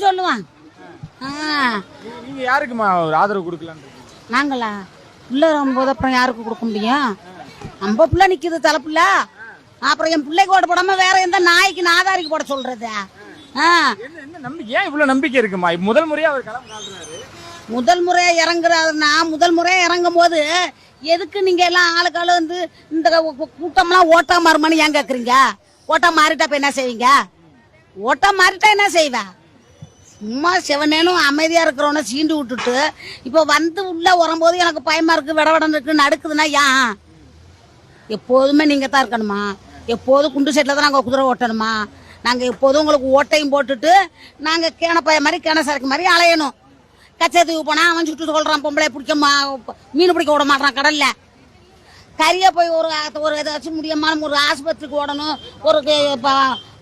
சொல்லுவான். நீங்க யாருக்குமா ஒரு ஆதரவு கொடுக்கலான்னு இருக்கீங்க? நாங்களா பிள்ளை வரும்போது அப்புறம் யாருக்கு கொடுக்க முடியும்? நம்ம பிள்ளை நிக்குது தலைப்புல, அப்புறம் என் பிள்ளைக்கு ஓட போடாம வேற எந்த நாய்க்கு நாதாரிக்கு போட சொல்றது? என்ன நம்பிக்கை, ஏன் இவ்வளவு நம்பிக்கை இருக்குமா? முதல் முறையா அவர் களம் காட்டுறாரு. முதல் முறையா இறங்குறாருன்னா, முதல் முறையா இறங்கும் போது எதுக்கு நீங்க எல்லாம் ஆளுக்கால வந்து இந்த கூட்டம்லாம் ஓட்டா மாறுமான்னு ஏன் கேக்குறீங்க? ஓட்டா மாறிட்டா இப்ப என்ன செய்வீங்க? ஓட்டா மாறிட்டா என்ன செய்வ? சும்மா சிவனேனும் அமைதியா இருக்கிறவன சீண்டு விட்டுட்டு இப்ப வந்து உள்ள வரும்போது எனக்கு பயமா இருக்கு, விடவிடம் இருக்கு, நடுக்குதுன்னா ஏன்? எப்போதுமே நீங்க தான் இருக்கணுமா? எப்போதும் குண்டு செட்டில் தான் நாங்கள் குதிரை ஓட்டணுமா? நாங்கள் எப்போதும் உங்களுக்கு ஓட்டையும் போட்டுட்டு நாங்கள் கேனப்பாய மாதிரி கேன சரக்கு மாதிரி அலையணும். கச்சத்துக்கு போனால் அவன் சுட்டு சொல்கிறான், பொம்பளை பிடிக்க மீன் பிடிக்க விட மாட்டான் கடல்ல. கரியை போய் ஒரு ஏதாச்சும் முடியாமல் ஒரு ஆஸ்பத்திரிக்கு ஓடணும், ஒரு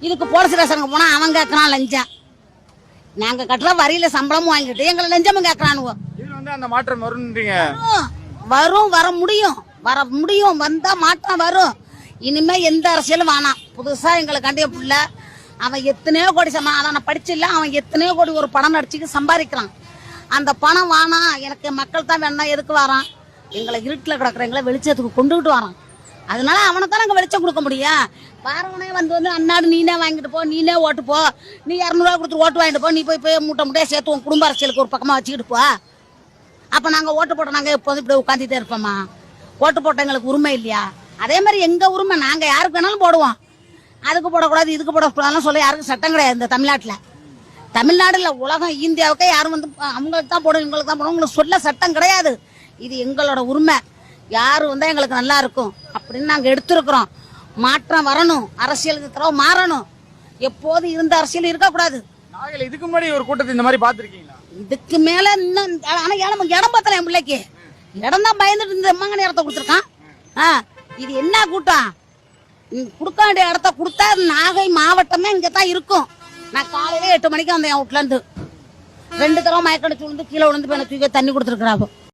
இதுக்கு போலீஸ் ஸ்டேஷனுக்கு போனால் அவன் கேட்குறான் லஞ்சம். நாங்கள் கட்டுற வரியில சம்பளமும் வாங்கிட்டு எங்களை லஞ்சமும் கேட்குறானுவோ. அந்த மாற்றம் வரும்ன்றீங்க? வரும், வர முடியும், வர முடியும், வந்தா மாற்றம் வரும். இனிமே எந்த அரசியலும் வேணாம். புதுசா எங்களை கண்டிய புள்ள அவன் எத்தனையோ கோடி அவன் படிச்சில்ல, அவன் எத்தனையோ கோடி ஒரு பணம் நடிச்சுக்கு சம்பாதிக்கிறான். அந்த பணம் வேணாம், எனக்கு மக்கள் தான் வேணா, எதுக்கு வரான்? எங்களை இருட்டில் கிடக்குறவங்களை வெளிச்சத்துக்கு கொண்டுகிட்டு வரான். அதனால அவனை தான் நாங்கள் வெளிச்சம் கொடுக்க முடியும். வாரவனே வந்து அன்னாடு நீனே வாங்கிட்டு போ, நீனே ஓட்டு போ, நீ 200 கொடுத்து ஓட்டு வாங்கிட்டு போ, நீ போய் மூட்டை மூட்டையாக சேர்த்து உன் குடும்ப அரசியலுக்கு ஒரு பக்கமாக வச்சுக்கிட்டு போ. அப்போ நாங்கள் ஓட்டு போட்டோம், நாங்கள் எப்போதும் இப்படி உட்காந்துட்டே இருப்போமா? ஓட்டு போட்ட எங்களுக்கு உரிமை இல்லையா? அதே மாதிரி எங்கள் உரிமை, நாங்கள் யாருக்கு வேணாலும் போடுவோம். அதுக்கு போடக்கூடாது, இதுக்கு போடக்கூடாதுன்னு சொல்ல யாருக்கும் சட்டம் கிடையாது இந்த தமிழ்நாட்டில். தமிழ்நாடுல உலகம் இந்தியாவுக்கு யாரும் வந்து அவங்களுக்கு தான் போடும், இவங்களுக்கு தான் போடும், உங்களுக்கு சொல்ல சட்டம் கிடையாது. இது எங்களோட உரிமை. யாரு வந்தால் எங்களுக்கு நல்லா இருக்கும் அப்படின்னு நாங்கள் எடுத்துருக்குறோம். மாற்றம் வரணும், அரசியலுக்கு தரவு மாறணும். எப்போது இருந்த அரசியல் இருக்கக்கூடாது. இதுக்கு முன்னாடி ஒரு கூட்டத்தை இந்த மாதிரி பார்த்துருக்கீங்களா? இதுக்கு மேல இன்னும் ஆனால் இடம் பார்த்தல என் பிள்ளைக்கு இடம் தான் பயந்துட்டு இந்த மங்கன இடத்த கொடுத்துருக்கான். இது என்ன கூட்டம்? கொடுக்க வேண்டிய இடத்த கொடுத்தா நாகை மாவட்டமே இங்கே தான் இருக்கும். நான் காலையில 8 மணிக்கு வந்தேன் என் வீட்டுல இருந்து. 2 தடவை மயக்கடிச்சு விழுந்து கீழே விழுந்து போய் தண்ணி கொடுத்துருக்குறாங்க.